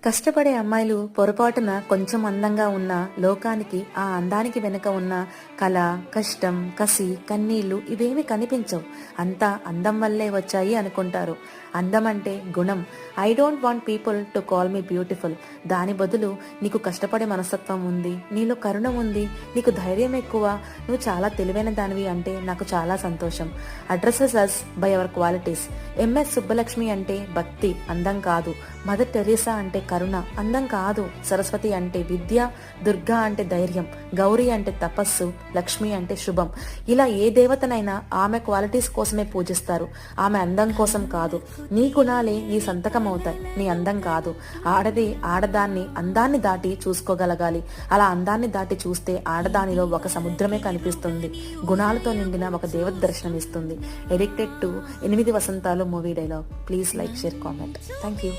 కష్టపడే అమ్మాయిలు పొరపాటున కొంచెం అందంగా ఉన్న లోకానికి ఆ అందానికి వెనుక ఉన్న కళ, కష్టం, కసి, కన్నీళ్లు ఇవేమి కనిపించవు. అంతా అందం వల్లే వచ్చాయి అనుకుంటారు. అందం అంటే గుణం. I don't want people to call me beautiful. దాని బదులు నీకు కష్టపడే మనస్తత్వం ఉంది, నీలో కరుణ ఉంది, నీకు ధైర్యం ఎక్కువ, నువ్వు చాలా తెలివైన దానివి అంటే నాకు చాలా సంతోషం. Addresses us by our qualities. MS Subbalakshmi అంటే భక్తి, అందం కాదు. మదర్ టెరెసా అంటే కరుణ, అందం కాదు. సరస్వతి అంటే విద్య, దుర్గా అంటే ధైర్యం, గౌరీ అంటే తపస్సు, లక్ష్మి అంటే శుభం. ఇలా ఏ దేవతనైనా ఆమె క్వాలిటీస్ కోసమే పూజిస్తారు, ఆమె అందం కోసం కాదు. నీ గుణాలే నీ సంతకం అవుతాయి, నీ అందం కాదు. ఆడది ఆడదాన్ని అందాన్ని దాటి చూసుకోగలగాలి. అలా అందాన్ని దాటి చూస్తే ఆడదానిలో ఒక సముద్రమే కనిపిస్తుంది, గుణాలతో నిండిన ఒక దేవత దర్శనమిస్తుంది. Addicted to 8 Vasanthalu movie dialogue. Please like, share, comment. Thank you.